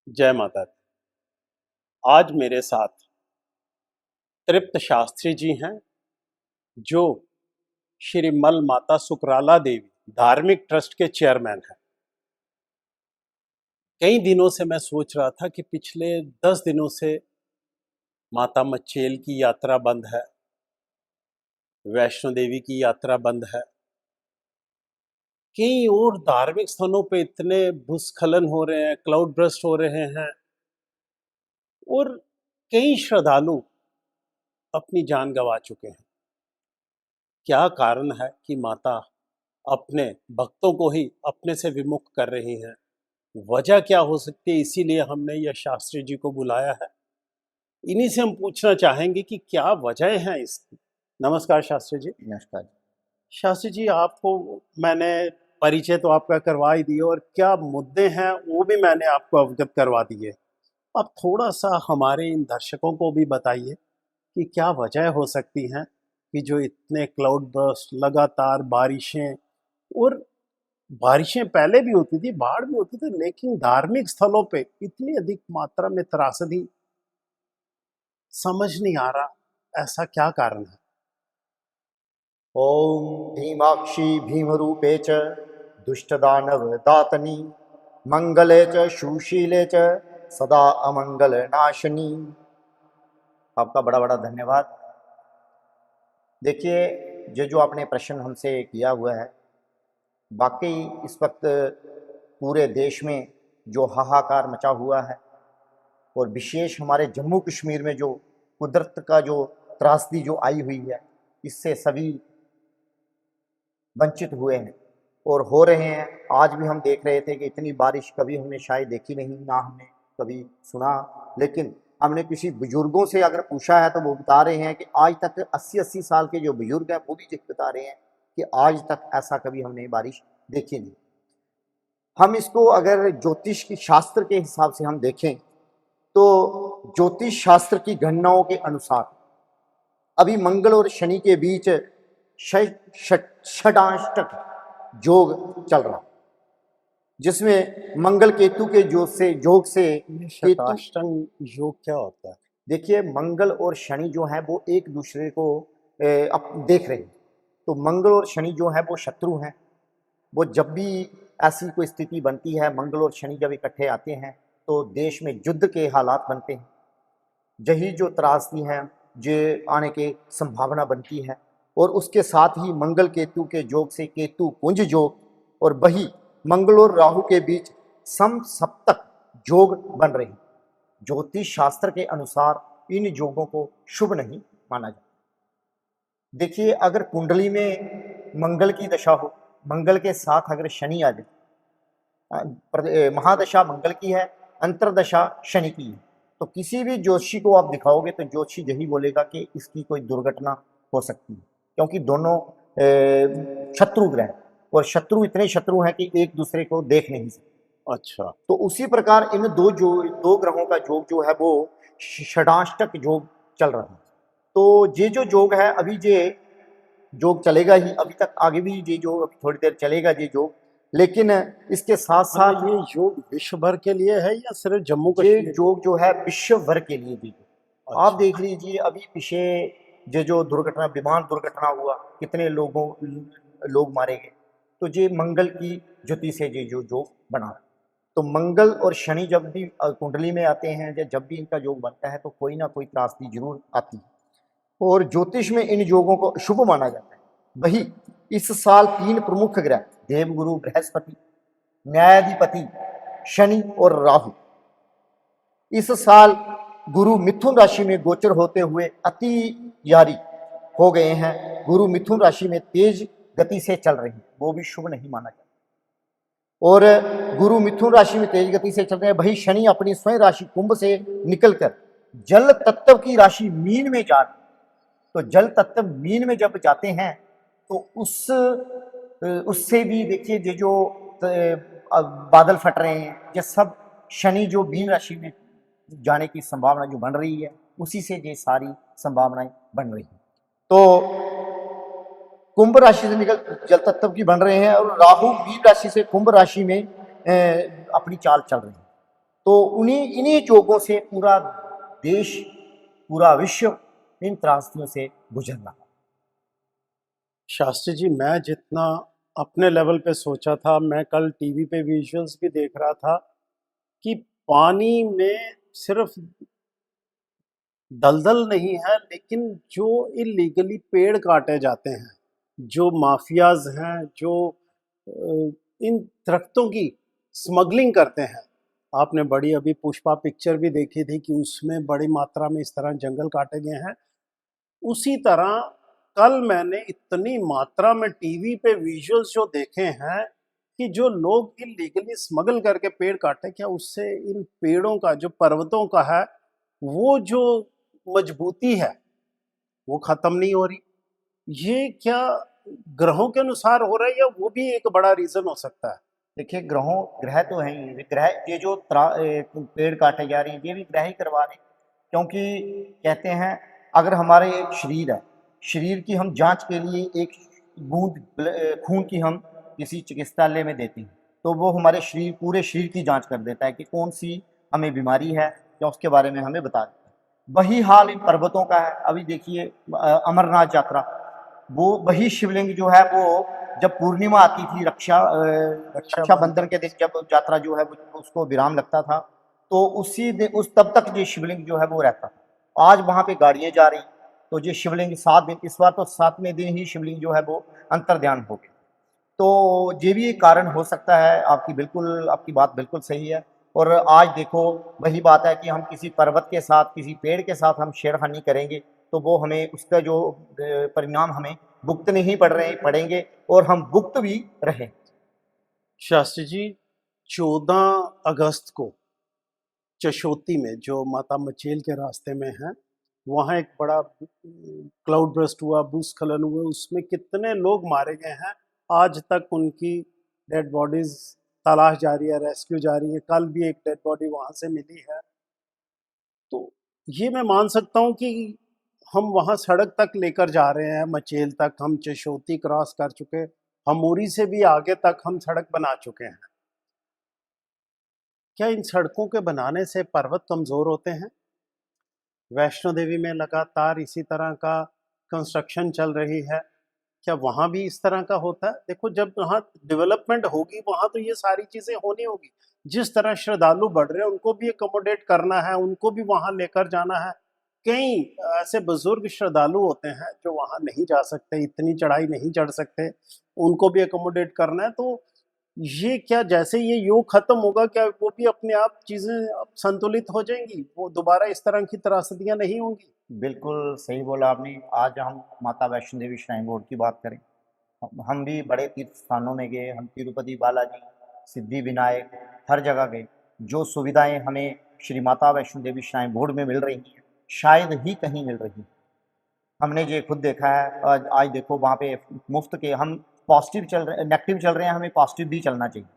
जय माता दी। आज मेरे साथ तृप्त शास्त्री जी हैं जो श्री मल माता सुकराला देवी धार्मिक ट्रस्ट के चेयरमैन हैं। कई दिनों से मैं सोच रहा था कि पिछले 10 दिनों से माता मचेल की यात्रा बंद है, वैष्णो देवी की यात्रा बंद है, कई और धार्मिक स्थानों पे इतने भूस्खलन हो रहे हैं, क्लाउड बर्स्ट हो रहे हैं और कई श्रद्धालु अपनी जान गंवा चुके हैं। क्या कारण है कि माता अपने भक्तों को ही अपने से विमुख कर रही हैं? वजह क्या हो सकती है? इसीलिए हमने यह शास्त्री जी को बुलाया है। इन्हीं से हम पूछना चाहेंगे कि क्या वजह है इसकी। नमस्कार शास्त्री जी। नमस्कार। शास्त्री जी, आपको मैंने परिचय तो आपका करवा ही दिया और क्या मुद्दे हैं वो भी मैंने आपको अवगत करवा दिए। अब थोड़ा सा हमारे इन दर्शकों को भी बताइए कि क्या वजह हो सकती हैं कि जो इतने क्लाउड बर्स्ट, लगातार बारिशें, और बारिशें पहले भी होती थी, बाढ़ भी होती थी, लेकिन धार्मिक स्थलों पे इतनी अधिक मात्रा में त्रासदी समझ नहीं आ रहा, ऐसा क्या कारण है? ओम भीमाक्षी भीमरूपे च दुष्टदानव दातनी मंगले च सुशीले च सदा अमंगल नाशनी। आपका बड़ा बड़ा धन्यवाद। देखिए, ये जो आपने प्रश्न हमसे किया हुआ है, वाकई इस वक्त पूरे देश में जो हाहाकार मचा हुआ है और विशेष हमारे जम्मू कश्मीर में जो कुदरत का जो त्रासदी जो आई हुई है, इससे सभी वंचित हुए हैं और हो रहे हैं। आज भी हम देख रहे थे कि इतनी बारिश कभी हमने शायद देखी नहीं, ना हमने कभी सुना। लेकिन हमने किसी बुजुर्गों से अगर पूछा है तो वो बता रहे हैं कि आज तक 80-80 साल के जो बुजुर्ग हैं वो भी बता रहे हैं कि आज तक ऐसा कभी हमने बारिश देखी नहीं। हम इसको अगर ज्योतिष की शास्त्र के हिसाब से हम देखें तो ज्योतिष शास्त्र की गणनाओं के अनुसार अभी मंगल और शनि के बीच षडाष्टक योग चल रहा, जिसमें मंगल केतु के योग से केतु। शताष्टंग योग क्या होता है? देखिए, मंगल और शनि जो है वो एक दूसरे को देख रहे हैं। तो मंगल और शनि जो है वो शत्रु हैं। वो जब भी ऐसी कोई स्थिति बनती है, मंगल और शनि जब इकट्ठे आते हैं तो देश में युद्ध के हालात बनते हैं। यही जो त्रासदी है ये आने की संभावना बनती है। और उसके साथ ही मंगल केतु के योग से केतु पुंज योग और वही मंगल और राहु के बीच सम सप्तक योग बन रहे हैं। ज्योतिष शास्त्र के अनुसार इन योगों को शुभ नहीं माना जाता। देखिए, अगर कुंडली में मंगल की दशा हो, मंगल के साथ अगर शनि आ जाए, महादशा मंगल की है, अंतरदशा शनि की है, तो किसी भी ज्योतिषी को आप दिखाओगे तो ज्योतिषी यही बोलेगा कि इसकी कोई दुर्घटना हो सकती है, क्योंकि दोनों शत्रु ग्रह और शत्रु इतने शत्रु हैं कि एक दूसरे को देख नहीं सकते। अच्छा। तो उसी प्रकार इन दो ग्रहों का योग जो है वो षडाष्टक योग चल रहा है। तो ये जो योग है अभी ये योग चलेगा ही, अभी तक आगे भी ये योग अभी थोड़ी देर चलेगा ये योग। लेकिन इसके साथ साथ ये योग विश्व भर के लिए है या सिर्फ जम्मू ये कश्मीर? योग जो है विश्व भर के लिए भी। अच्छा। आप देख लीजिए, अभी पीछे ये जो दुर्घटना, विमान दुर्घटना हुआ, कितने लोग मारे गए। तो ये मंगल की ज्योति से ये जो योग बना। तो मंगल और शनि जब भी कुंडली में आते हैं या जब भी इनका योग बनता है तो कोई ना कोई त्रासदी जरूर आती है और ज्योतिष में इन योगों को शुभ माना जाता है। वही इस साल 3 प्रमुख ग्रह देवगुरु बृहस्पति, न्यायाधिपति शनि और राहु इस साल गुरु मिथुन राशि में गोचर होते हुए अति यारी हो गए हैं। गुरु मिथुन राशि में तेज गति से चल रहे हैं, वो भी शुभ नहीं माना जाता। और गुरु मिथुन राशि में तेज गति से चल रहे हैं। वही शनि अपनी स्वयं राशि कुंभ से निकलकर जल तत्व की राशि मीन में जा रहे। तो जल तत्व मीन में जब जाते हैं तो उससे भी देखिए ये जो बादल फट रहे हैं, ये सब शनि जो मीन राशि में जाने की संभावना जो बन रही है, उसी से ये सारी संभावनाएं बन रही हैं। तो कुंभ राशि से निकल जल तत्व की बन रहे हैं और राहु मीन राशि से कुंभ राशि में अपनी चाल चल रही है। तो उन्हीं इन्हीं जोगों से पूरा देश, पूरा विश्व इन त्रासदियों से गुजर रहा है। शास्त्री जी, मैं जितना अपने लेवल पे सोचा था, मैं कल टीवी पे विजुअल्स भी देख रहा था कि पानी में सिर्फ दलदल नहीं है, लेकिन जो इलीगली पेड़ काटे जाते हैं, जो माफियाज हैं, जो इन दरख्तों की स्मगलिंग करते हैं। आपने बड़ी अभी पुष्पा पिक्चर भी देखी थी कि उसमें बड़ी मात्रा में इस तरह जंगल काटे गए हैं। उसी तरह कल मैंने इतनी मात्रा में टीवी पे विजुअल्स जो देखे हैं कि जो लोग इलीगली स्मगल करके पेड़ काटे, क्या उससे इन पेड़ों का जो पर्वतों का है वो जो मजबूती है वो खत्म नहीं हो रही। ये क्या ग्रहों के अनुसार हो रहा है या वो भी एक बड़ा रीजन हो सकता है? देखिए, ग्रह तो हैं ही, ग्रह ये जो पेड़ काटे जा रहे हैं ये भी ग्रह ही करवा रहे हैं। क्योंकि कहते हैं, अगर हमारे एक शरीर है, शरीर की हम जांच के लिए एक बूंद खून की हम किसी चिकित्सालय में देते हैं, तो वो हमारे शरीर, पूरे शरीर की जांच कर देता है कि कौन सी हमें बीमारी है, या उसके बारे में हमें बता देता है। वही हाल इन पर्वतों का है। अभी देखिए, अमरनाथ यात्रा, वो वही शिवलिंग जो है वो जब पूर्णिमा आती थी, रक्षाबंधन के दिन जब यात्रा जो है वो उसको विराम लगता था, तो उसी दिन उस तब तक ये शिवलिंग जो है वो रहता था। आज वहाँ पे गाड़ियाँ जा रही, तो ये शिवलिंग 7 दिन, इस बार तो 7वें दिन ही शिवलिंग जो है वो अंतर्ध्यान हो गया। तो ये भी एक कारण हो सकता है। आपकी बात बिल्कुल सही है। और आज देखो, वही बात है कि हम किसी पर्वत के साथ, किसी पेड़ के साथ हम छेड़खानी करेंगे, तो वो हमें उसका जो परिणाम हमें भुगतने ही पड़ेंगे, और हम भुगत भी रहे। शास्त्री जी, 14 अगस्त को चशोती में जो माता मचेल के रास्ते में है, वहाँ एक बड़ा क्लाउड बर्स्ट हुआ, भूस्खलन हुए, उसमें कितने लोग मारे गए हैं। आज तक उनकी डेड बॉडीज तलाश जारी है, रेस्क्यू जारी है। कल भी एक डेड बॉडी वहाँ से मिली है। तो ये मैं मान सकता हूँ कि हम वहाँ सड़क तक लेकर जा रहे हैं, मचेल तक हम चशोती क्रॉस कर चुके, हम मुरी से भी आगे तक हम सड़क बना चुके हैं। क्या इन सड़कों के बनाने से पर्वत कमज़ोर होते हैं? वैष्णो देवी में लगातार इसी तरह का कंस्ट्रक्शन चल रही है। क्या वहाँ भी इस तरह का होता है? देखो, जब वहाँ डेवलपमेंट होगी वहाँ तो ये सारी चीज़ें होनी होगी। जिस तरह श्रद्धालु बढ़ रहे हैं उनको भी अकोमोडेट करना है, उनको भी वहाँ लेकर जाना है। कई ऐसे बुजुर्ग श्रद्धालु होते हैं जो वहाँ नहीं जा सकते, इतनी चढ़ाई नहीं चढ़ सकते, उनको भी अकोमोडेट करना है। तो ये क्या जैसे ये योग खत्म होगा, क्या वो भी अपने आप चीज़ें अब संतुलित हो जाएँगी? वो दोबारा इस तरह की त्रासदियाँ नहीं होंगी? बिल्कुल सही बोला आपने। आज हम माता वैष्णो देवी श्राइन बोर्ड की बात करें, हम भी बड़े तीर्थ स्थानों में गए, हम तिरुपति बालाजी, सिद्धिविनायक, हर जगह गए। जो सुविधाएँ हमें श्री माता वैष्णो देवी श्राइन बोर्ड में मिल रही हैं, शायद ही कहीं मिल रही हैं। हमने ये खुद देखा है। आज देखो, वहाँ पे मुफ्त के हम नेगेटिव चल रहे हैं, हमें पॉजिटिव भी चलना चाहिए।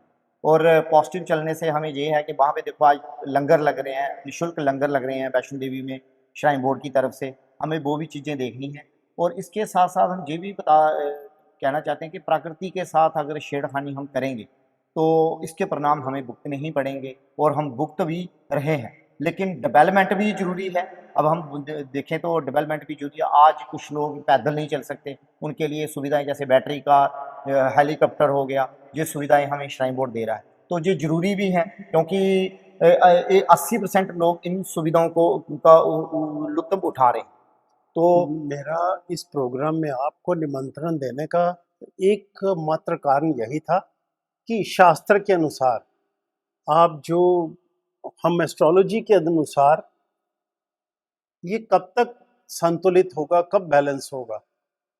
और पॉजिटिव चलने से हमें ये है कि वहाँ पे देखो, आज लंगर लग रहे हैं, निःशुल्क लंगर लग रहे हैं वैष्णो देवी में श्राइन बोर्ड की तरफ से। हमें वो भी चीज़ें देखनी हैं। और इसके साथ-साथ हम ये भी कहना चाहते हैं कि प्रकृति के साथ अगर छेड़खानी हम करेंगे, तो इसके परिणाम हमें भुगतने ही पड़ेंगे, और हम भुगत भी रहे हैं। लेकिन डेवलपमेंट भी ज़रूरी है। अब हम देखें तो डेवलपमेंट भी ज़रूरी है। आज कुछ लोग पैदल नहीं चल सकते, उनके लिए सुविधाएँ जैसे बैटरी कार, हेलीकॉप्टर हो गया, ये सुविधाएँ हमें श्राइन बोर्ड दे रहा है। तो ये ज़रूरी भी हैं, क्योंकि 80% लोग इन सुविधाओं को का लुत्फ़ उठा रहे हैं। तो मेरा इस प्रोग्राम में आपको निमंत्रण देने का एकमात्र कारण यही था कि शास्त्र के अनुसार, आप जो, हम एस्ट्रोलॉजी के अनुसार, ये कब तक संतुलित होगा, कब बैलेंस होगा?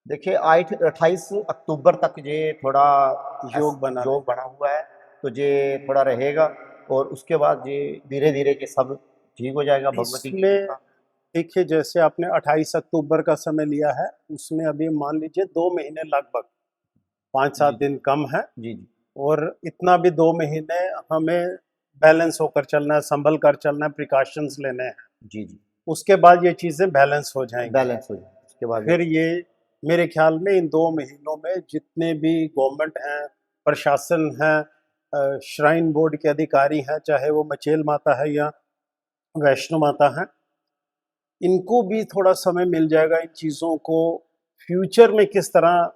देखिए, 28 अक्टूबर तक ये थोड़ा योग बना हुआ है, तो ये थोड़ा रहेगा, और उसके बाद ये धीरे-धीरे ये सब ठीक हो जाएगा भगवती की इसमें कृपा। देखिए, जैसे आपने 28 अक्टूबर का समय लिया है, उसमें अभी मान लीजिए 2 महीने लगभग, 5-7 जी, दिन कम है। जी, जी, और इतना भी 2 महीने हमें बैलेंस होकर चलना है, संभल कर चलना है, प्रिकॉशंस लेने हैं। जी, जी, उसके बाद ये चीज़ें बैलेंस हो जाएँगी। बैलेंस हो जाए, उसके बाद फिर ये मेरे ख्याल में इन 2 महीनों में जितने भी गवर्नमेंट हैं, प्रशासन है, श्राइन बोर्ड के अधिकारी हैं, चाहे वो मचेल माता है या वैष्णो माता है, इनको भी थोड़ा समय मिल जाएगा इन चीज़ों को फ्यूचर में किस तरह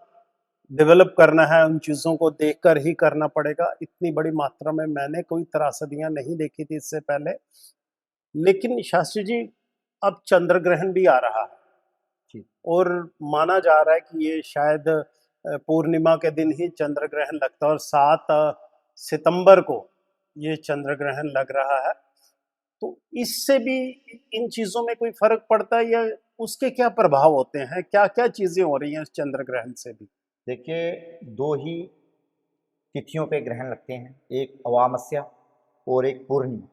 डेवलप करना है, उन चीज़ों को देखकर ही करना पड़ेगा। इतनी बड़ी मात्रा में मैंने कोई त्रासदियाँ नहीं देखी थी इससे पहले। लेकिन शास्त्री जी, अब चंद्र ग्रहण भी आ रहा है जी। और माना जा रहा है कि ये शायद पूर्णिमा के दिन ही चंद्र ग्रहण लगता है और 7 सितंबर को ये चंद्र ग्रहण लग रहा है। तो इससे भी इन चीज़ों में कोई फ़र्क पड़ता है या उसके क्या प्रभाव होते हैं? क्या-क्या चीज़ें हो रही हैं इस चंद्र ग्रहण से भी? देखिए, 2 ही तिथियों पे ग्रहण लगते हैं, एक अमावस्या और एक पूर्णिमा।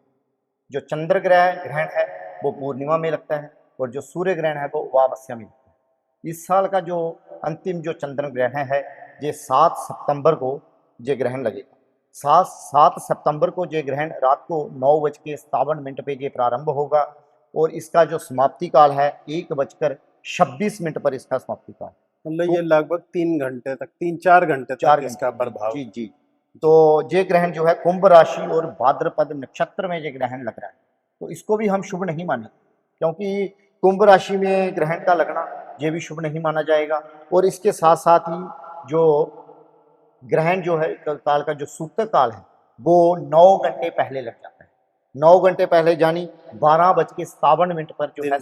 जो चंद्र ग्रहण है वो पूर्णिमा में लगता है और जो सूर्य ग्रहण है वो अमावस्या में लगता है। इस साल का जो अंतिम जो चंद्र ग्रहण है ये 7 सितंबर को ये ग्रहण लगेगा। 7 सितंबर को ये ग्रहण रात को 9:57 पे ये प्रारंभ होगा और इसका जो समाप्ति काल है 1:26 पर इसका समाप्ति काल। मतलब ये लगभग 3 घंटे तक, 3-4 घंटे 4 तक घंटे इसका प्रभाव। जी, जी। तो ये ग्रहण जो है कुंभ राशि और भाद्रपद नक्षत्र में ये ग्रहण लग रहा है। तो इसको भी हम शुभ नहीं मानेंगे क्योंकि कुंभ राशि में ग्रहण का लगना ये भी शुभ नहीं माना जाएगा और इसके साथ-साथ ही जो ग्रहण जो है काल का जो सूतक काल है वो 9 घंटे पहले लग जाता है। 9 घंटे पहले यानी 12:57 पर जो है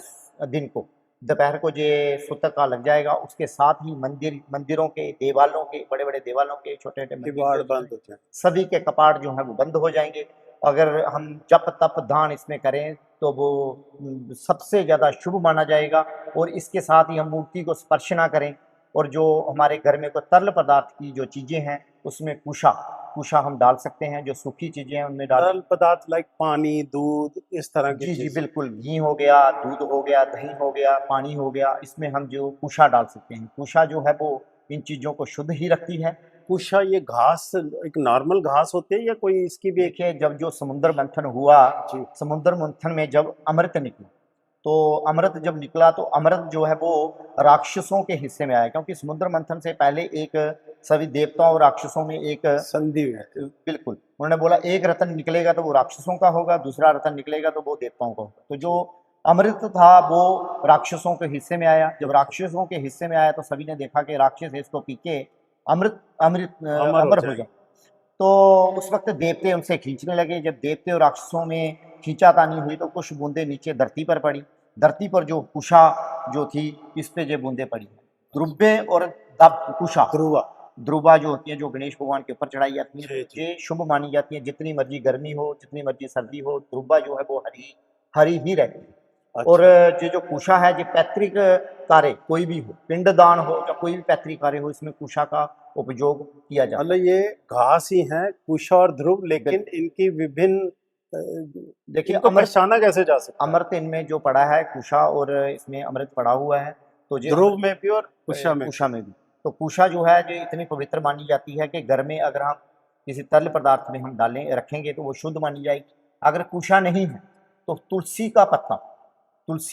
दिन को दोपहर को ये सूतक काल लग जाएगा। उसके साथ ही मंदिरों के देवालों के बड़े-बड़े देवालों के छोटे-छोटे किवाड़ मंदिर बंद हो जाए। सभी के कपाट जो हैं वो बंद हो जाएंगे। अगर हम जप तप दान इसमें करें तो वो सबसे ज़्यादा शुभ माना जाएगा और इसके साथ ही हम मूर्ति को स्पर्श ना करें और जो हमारे घर में कोई तरल पदार्थ की जो चीज़ें हैं उसमें कुशा हम डाल सकते हैं, जो सूखी चीज़ें हैं उनमें डाल तरल पदार्थ लाइक पानी, दूध, इस तरह की जी, जी, चीज़ें। बिल्कुल। घी हो गया, दूध हो गया, दही हो गया, पानी हो गया, इसमें हम जो कुशा डाल सकते हैं। कुशा जो है वो इन चीज़ों को शुद्ध ही रखती है। कुशा ये घास एक नॉर्मल घास होती है या कोई इसकी भी एक? देखिए, जब जो समुद्र मंथन हुआ, जी। समुद्र मंथन में जब अमृत निकला, तो अमृत जब निकला तो अमृत जो है वो राक्षसों के हिस्से में आया क्योंकि समुद्र मंथन से पहले एक सभी देवताओं और राक्षसों में एक संधि हुई थी। बिल्कुल, उन्होंने बोला एक रत्न निकलेगा तो वो राक्षसों का होगा, दूसरा रत्न निकलेगा तो वो देवताओं का होगा। तो जो अमृत था वो राक्षसों के हिस्से में आया। जब राक्षसों के हिस्से में आया तो सभी ने देखा कि राक्षस इसको पी के अमर हो जाए। तो उस वक्त देवते उनसे खींचने लगे। जब देवते और राक्षसों में खींचातानी हुई तो कुछ बूंदें नीचे धरती पर पड़ी। धरती पर जो कुशा जो थी इस पे ये बूंदें पड़ी। ध्रुवे और कुशा ध्रुवा जो होती है जो गणेश भगवान के ऊपर चढ़ाई जाती है ये शुभ मानी जाती है। जितनी मर्जी गर्मी हो, जितनी मर्जी सर्दी हो, ध्रुवा जो है वो हरी ही रहती है। और ये जो कुशा है ये पैतृक कार्य कोई भी हो, पिंडदान हो या कोई भी पैतृक कार्य हो, इसमें कुशा का उपयोग किया जाता है। मतलब ये घास ही है कुशा और ध्रुव, लेकिन इनकी विभिन्न देखिए इनको पहचाना कैसे जा सकता है? अमृत इनमें जो पड़ा है कुशा और इसमें अमृत पड़ा हुआ है तो ये ध्रुव में भी और कुशा में भी। तो कुशा जो है जो इतनी पवित्र मानी जाती है कि घर में अगर हम किसी तरल पदार्थ में हम डालें रखेंगे तो वो शुद्ध मानी जाएगी। अगर कुशा नहीं है तो तुलसी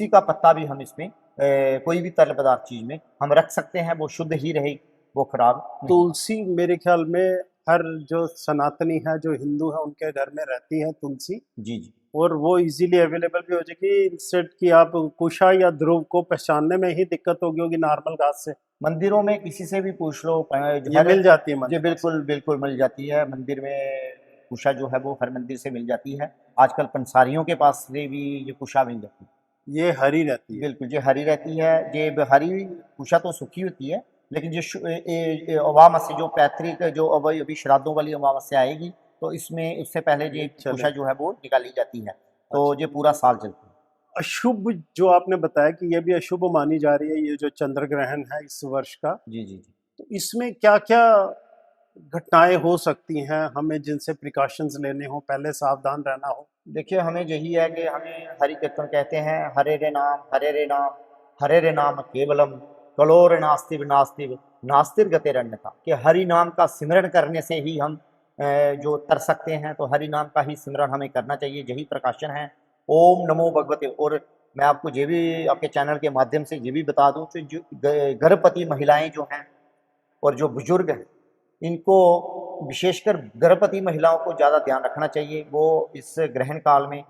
का पत्ता भी हम इसमें कोई भी तरल पदार्थ चीज में हम रख सकते हैं, वो शुद्ध ही रहेगी, वो खराब नहीं। तुलसी मेरे ख्याल में हर जो सनातनी है, जो हिंदू है, उनके घर में रहती है तुलसी। जी, जी। और वो इजीली अवेलेबल भी हो जाएगी, इंस्टेड कि आप कुशा या ध्रुव को पहचानने में ही दिक्कत होगी नॉर्मल घास से। मंदिरों में किसी से भी पूछ लो ये मिल जाती है जी मंदिर से। बिल्कुल मिल जाती है। मंदिर में कुशा जो है वो हर मंदिर से मिल जाती है। आजकल पंसारियों के पास से भी ये कुशा मिल जाती है। ये हरी रहती है। बिल्कुल, ये हरी रहती है। ये हरी कुशा तो सूखी होती है लेकिन अमावस्या जो पैतृक जो अभी श्राद्धों वाली अमावस्या आएगी तो इसमें उससे पहले ये कुशा जो है वो निकाली जाती है। तो ये पूरा साल चलती है। अशुभ जो आपने बताया कि ये भी अशुभ मानी जा रही है, ये जो चंद्र ग्रहण है इस वर्ष का, जी, जी, जी। तो इसमें क्या-क्या घटनाएं हो सकती हैं, हमें जिनसे प्रिकॉशंस लेने हो, पहले सावधान रहना हो? देखिए, हमें यही है कि हमें हरि कीर्तन कहते हैं, हरे रे नाम केवलम कलोर नास्तिव नास्तिर्गतिरन्यथा, कि हरि नाम का सिमरन करने से ही हम जो तर सकते हैं। तो हरि नाम का ही सिमरन हमें करना चाहिए, यही प्रकाशन है। ओम नमो भगवते। और मैं आपको ये भी आपके चैनल के माध्यम से ये भी बता दूं कि जो गर्भवती महिलाएं जो हैं और जो बुजुर्ग हैं इनको विशेषकर गर्भवती महिलाओं को ज़्यादा ध्यान रखना चाहिए। वो इस ग्रहण काल में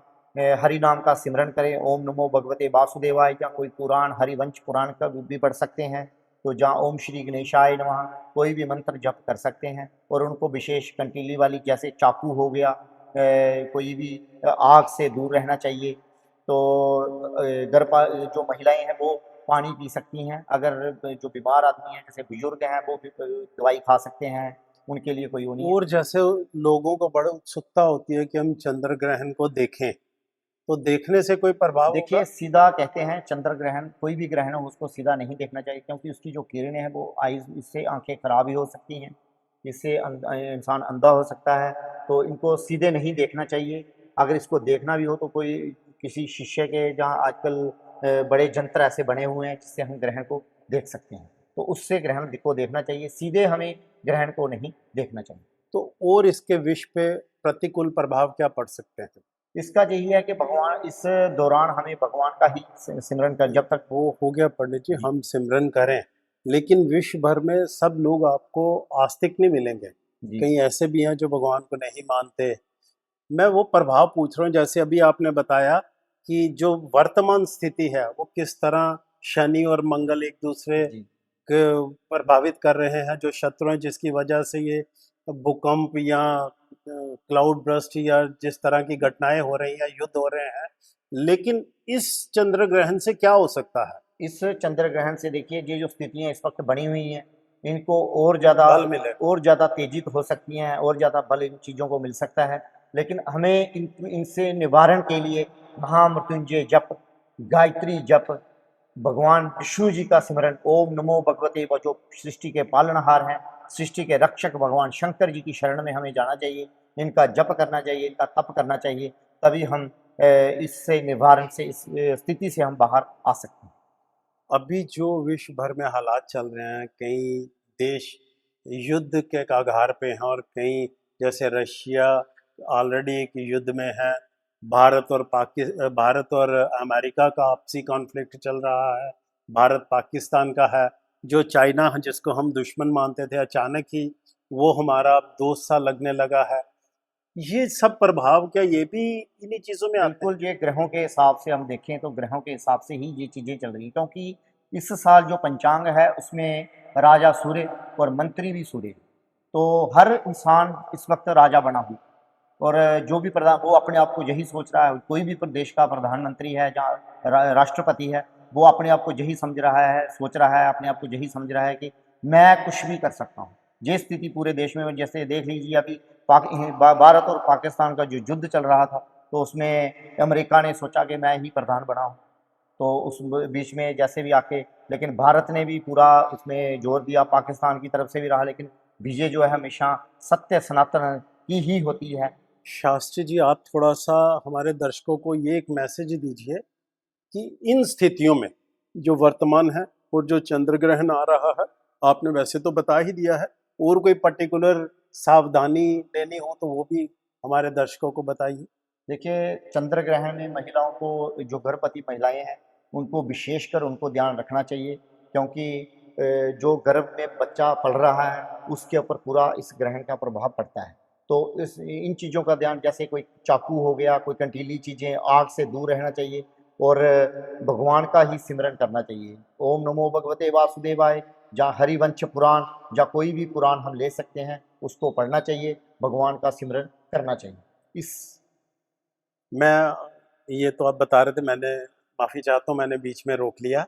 हरि नाम का सिमरन करें, ओम नमो भगवते वासुदेवाय, या कोई पुराण हरिवंश पुराण का भी पढ़ सकते हैं। तो जहाँ ओम श्री गणेशाय नमः कोई भी मंत्र जप कर सकते हैं। और उनको विशेष कंटीली वाली जैसे चाकू हो गया, कोई भी आग से दूर रहना चाहिए। तो जो महिलाएं हैं वो पानी पी सकती हैं। अगर जो बीमार आदमी हैं जैसे बुजुर्ग हैं वो भी दवाई खा सकते हैं, उनके लिए कोई वो नहीं है। और जैसे लोगों को बड़ी उत्सुकता होती है कि हम चंद्र ग्रहण को देखें, तो देखने से कोई प्रभाव होगा? देखिए, सीधा कहते हैं चंद्र ग्रहण, कोई भी ग्रहण हो उसको सीधा नहीं देखना चाहिए, क्योंकि उसकी जो किरणें हैं वो आइज़, इससे आंखें खराब ही हो सकती हैं, इससे इंसान अंधा हो सकता है। तो इनको सीधे नहीं देखना चाहिए। अगर इसको देखना भी हो तो कोई किसी शीशे के, जहाँ आजकल बड़े यंत्र ऐसे बने हुए हैं जिससे हम ग्रहण को देख सकते हैं, तो उससे ग्रहण को देखना चाहिए। सीधे हमें ग्रहण को नहीं देखना चाहिए। तो और इसके विश्व पे प्रतिकूल प्रभाव क्या पड़ सकते हैं? इसका यही है कि भगवान, इस दौरान हमें भगवान का ही सिमरन कर, जब तक वो हो गया पंडित जी, जी हम सिमरन करें, लेकिन विश्व भर में सब लोग आपको आस्तिक नहीं मिलेंगे। जी कई ऐसे भी हैं जो भगवान को नहीं मानते। मैं वो प्रभाव पूछ रहा हूँ, जैसे अभी आपने बताया कि जो वर्तमान स्थिति है वो किस तरह शनि और मंगल एक दूसरे जी को प्रभावित कर रहे हैं, जो शत्रु हैं, जिसकी वजह से ये भूकंप या क्लाउड बर्स्ट या जिस तरह की घटनाएं हो रही हैं, युद्ध हो रहे हैं। लेकिन इस चंद्र ग्रहण से क्या हो सकता है? इस चंद्र ग्रहण से देखिए, ये जो स्थितियां इस वक्त बनी हुई हैं, इनको और ज़्यादा, बल मिलेगा। और ज़्यादा तेजित हो सकती हैं, और ज़्यादा बल इन चीज़ों को मिल सकता है। लेकिन हमें इनसे निवारण के लिए महामृत्युंजय जप, गायत्री जप, भगवान विष्णु जी का सिमरन, ओम नमो भगवते, वो जो सृष्टि के पालनहार हैं, सृष्टि के रक्षक भगवान शंकर जी की शरण में हमें जाना चाहिए। इनका जप करना चाहिए, इनका तप करना चाहिए, तभी हम इससे निवारण से, इस स्थिति से हम बाहर आ सकते हैं। अभी जो विश्व भर में हालात चल रहे हैं, कई देश युद्ध के कगार पे हैं और कई, जैसे रशिया ऑलरेडी एक युद्ध में है, भारत और अमेरिका का आपसी कॉन्फ्लिक्ट चल रहा है, भारत पाकिस्तान का है, जो चाइना जिसको हम दुश्मन मानते थे, अचानक ही वो हमारा दोस्त सा लगने लगा है। ये सब प्रभाव क्या ये भी इन्हीं चीज़ों में आते हैं? बिल्कुल, ये ग्रहों के हिसाब से हम देखें तो ग्रहों के हिसाब से ही ये चीज़ें चल रही हैं, क्योंकि इस साल जो पंचांग है उसमें राजा सूर्य और मंत्री भी सूर्य। तो हर इंसान इस वक्त राजा बना हुआ, और जो भी प्रधान, वो अपने आप को यही सोच रहा है, कोई भी प्रदेश का प्रधानमंत्री है, जहाँ राष्ट्रपति है, वो अपने आप को यही समझ रहा है, सोच रहा है, अपने आप को यही समझ रहा है कि मैं कुछ भी कर सकता हूँ। ये स्थिति पूरे देश में, जैसे देख लीजिए अभी भारत और पाकिस्तान का जो युद्ध चल रहा था, तो उसमें अमेरिका ने सोचा कि मैं ही प्रधान बनाऊँ, तो उस बीच में जैसे भी आके, लेकिन भारत ने भी पूरा उसमें जोर दिया, पाकिस्तान की तरफ से भी रहा, लेकिन विजय जो है हमेशा सत्य सनातन की ही होती है। शास्त्री जी, आप थोड़ा-सा हमारे दर्शकों को ये एक मैसेज दीजिए कि इन स्थितियों में जो वर्तमान है और जो चंद्र ग्रहण आ रहा है, आपने वैसे तो बता ही दिया है, और कोई पर्टिकुलर सावधानी लेनी हो तो वो भी हमारे दर्शकों को बताइए। देखिए, चंद्र ग्रहण में महिलाओं को, जो गर्भवती महिलाएं हैं, उनको विशेषकर उनको ध्यान रखना चाहिए, क्योंकि जो गर्भ में बच्चा पल रहा है उसके ऊपर पूरा इस ग्रहण का प्रभाव पड़ता है। तो इस इन चीज़ों का ध्यान, जैसे कोई चाकू हो गया, कोई कंटीली चीज़ें, आग से दूर रहना चाहिए, और भगवान का ही सिमरन करना चाहिए। ओम नमो भगवते वासुदेवाय, जहाँ हरिवंश पुराण, जहाँ कोई भी पुराण हम ले सकते हैं उसको पढ़ना चाहिए, भगवान का सिमरन करना चाहिए। इस मैं ये तो आप बता रहे थे, मैंने माफ़ी चाहता हूँ, मैंने बीच में रोक लिया।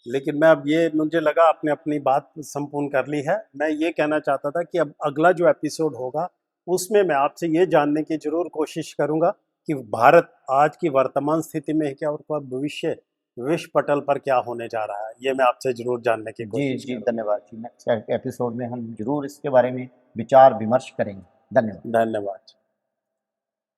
लेकिन मैं अब ये मुझे लगा आपने अपनी बात संपूर्ण कर ली है। मैं ये कहना चाहता था कि अब अगला जो एपिसोड होगा, उसमें मैं आपसे ये जानने की ज़रूर कोशिश करूँगा कि भारत आज की वर्तमान स्थिति में है क्या, और उसका भविष्य विश्व पटल पर क्या होने जा रहा है। ये मैं आपसे ज़रूर जानने की जी, कोशिश जी, करूँगा। धन्यवाद जी। नेक्स्ट एपिसोड में हम ज़रूर इसके बारे में विचार विमर्श करेंगे। धन्यवाद। धन्यवाद।